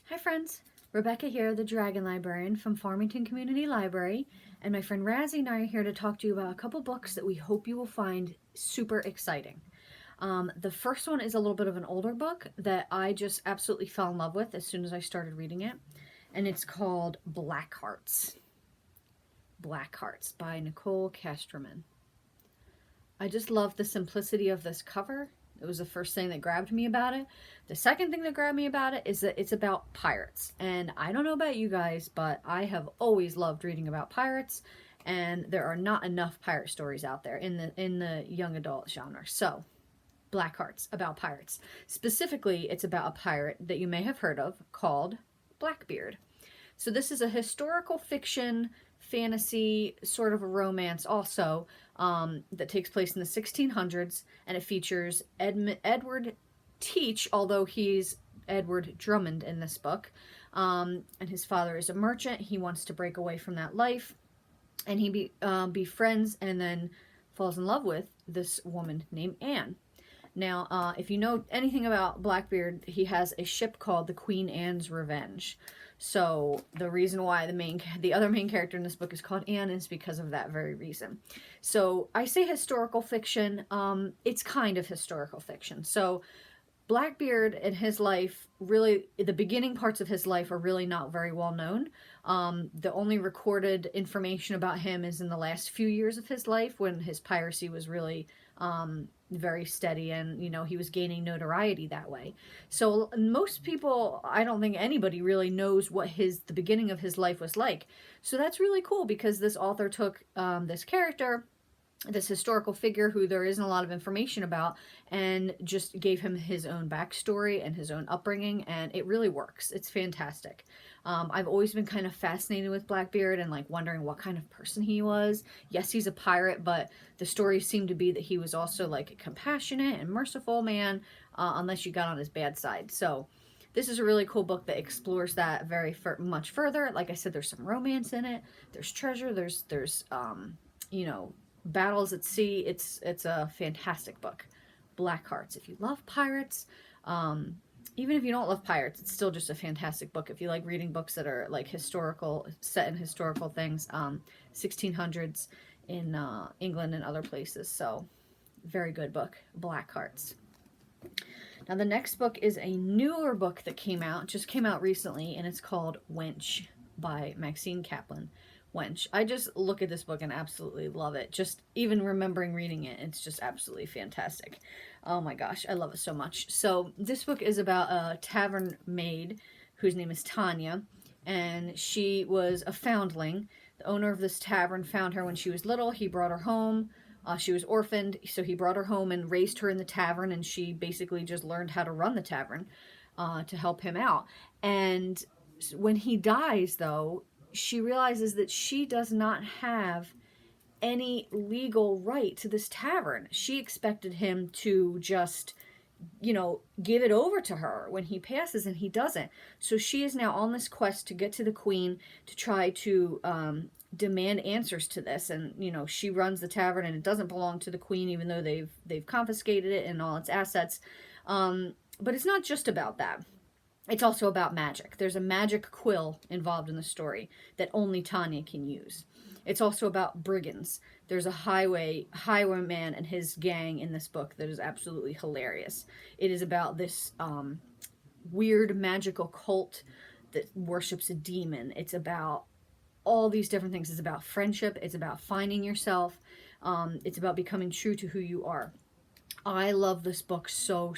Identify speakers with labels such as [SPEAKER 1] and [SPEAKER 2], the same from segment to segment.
[SPEAKER 1] Hi friends, Rebecca here, the Dragon Librarian from Farmington Community Library, and my friend Razzie and I are here to talk to you about a couple books that we hope you will find super exciting. The first one is a little bit of an older book that I just absolutely fell in love with as soon as I started reading it, and it's called Blackhearts. Blackhearts by Nicole Castromen. I just love the simplicity of this cover. It was the first thing that grabbed me about it. The second thing that grabbed me about it is that it's about pirates. And I don't know about you guys, but I have always loved reading about pirates, and there are not enough pirate stories out there in the young adult genre. So, Blackhearts, about pirates. Specifically, it's about a pirate that you may have heard of called Blackbeard. So this is a historical fiction, fantasy, sort of a romance also, that takes place in the 1600s, and it features Edward Teach, although he's Edward Drummond in this book, and his father is a merchant. He wants to break away from that life, and he befriends and then falls in love with this woman named Anne. Now, if you know anything about Blackbeard, he has a ship called the Queen Anne's Revenge. So the reason why the other main character in this book is called Anne is because of that very reason. So I say historical fiction. It's kind of historical fiction. So Blackbeard and his life, really, the beginning parts of his life are really not very well known. The only recorded information about him is in the last few years of his life when his piracy was really very steady, and he was gaining notoriety that way. So most people, I don't think anybody really knows what the beginning of his life was like. So that's really cool, because this author took this character, this historical figure who there isn't a lot of information about, and just gave him his own backstory and his own upbringing, and it really works. It's fantastic. I've always been kind of fascinated with Blackbeard and wondering what kind of person he was. Yes, he's a pirate, but the stories seem to be that he was also a compassionate and merciful man, unless you got on his bad side. So this is a really cool book that explores that very much further. Like I said, there's some romance in it. There's treasure. There's battles at sea. It's a fantastic book. Blackhearts. If you love pirates, even if you don't love pirates, it's still just a fantastic book. If you like reading books that are historical, set in historical things, 1600s in England and other places. So, very good book, Blackhearts. Now the next book is a newer book that just came out recently, and it's called Wench by Maxine Kaplan. Wench. I just look at this book and absolutely love it. Just even remembering reading it, it's just absolutely fantastic. Oh my gosh, I love it so much. So this book is about a tavern maid whose name is Tanya, and she was a foundling. The owner of this tavern found her when she was little. He brought her home. She was orphaned, so he brought her home and raised her in the tavern, and she basically just learned how to run the tavern to help him out. And when he dies, though, she realizes that she does not have any legal right to this tavern. She expected him to just, give it over to her when he passes, and he doesn't. So she is now on this quest to get to the queen to try to demand answers to this. And, she runs the tavern, and it doesn't belong to the queen, even though they've confiscated it and all its assets. But it's not just about that. It's also about magic. There's a magic quill involved in the story that only Tanya can use. It's also about brigands. There's a highwayman and his gang in this book that is absolutely hilarious. It is about this weird magical cult that worships a demon. It's about all these different things. It's about friendship. It's about finding yourself. It's about becoming true to who you are. I love this book so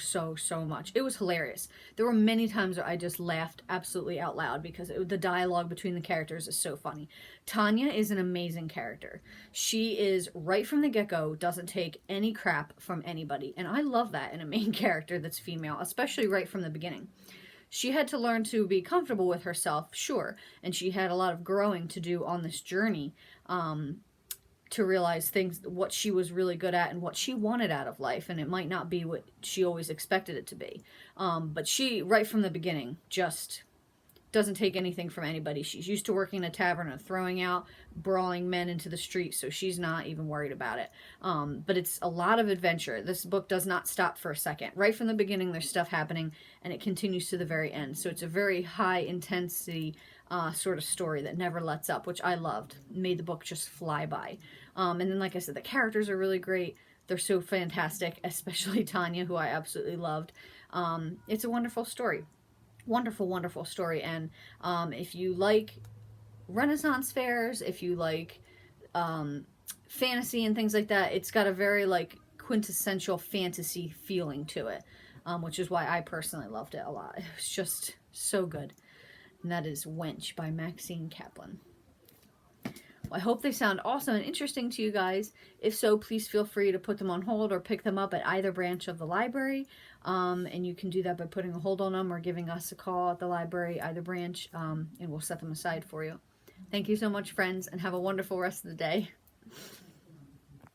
[SPEAKER 1] much. It was hilarious. There were many times where I just laughed absolutely out loud because the dialogue between the characters is so funny. Tanya is an amazing character. She is, right from the get-go, doesn't take any crap from anybody. And I love that in a main character that's female, especially right from the beginning. She had to learn to be comfortable with herself, sure, and she had a lot of growing to do on this journey, to realize what she was really good at and what she wanted out of life, and it might not be what she always expected it to be. But she, right from the beginning, just doesn't take anything from anybody. She's used to working in a tavern and throwing out brawling men into the street, so she's not even worried about it. But it's a lot of adventure. This book does not stop for a second. Right from the beginning, there's stuff happening, and it continues to the very end. So it's a very high intensity sort of story that never lets up, which I loved. Made the book just fly by. And then, like I said, the characters are really great. They're so fantastic, especially Tanya, who I absolutely loved. It's a wonderful story. Wonderful, wonderful story. And if you like Renaissance fairs, if you like fantasy and things like that, it's got a very like quintessential fantasy feeling to it, which is why I personally loved it a lot. It was just so good. And that is Wench by Maxine Kaplan. I hope they sound awesome and interesting to you guys. If so, please feel free to put them on hold or pick them up at either branch of the library. And you can do that by putting a hold on them or giving us a call at the library, either branch, and we'll set them aside for you. Thank you so much, friends, and have a wonderful rest of the day.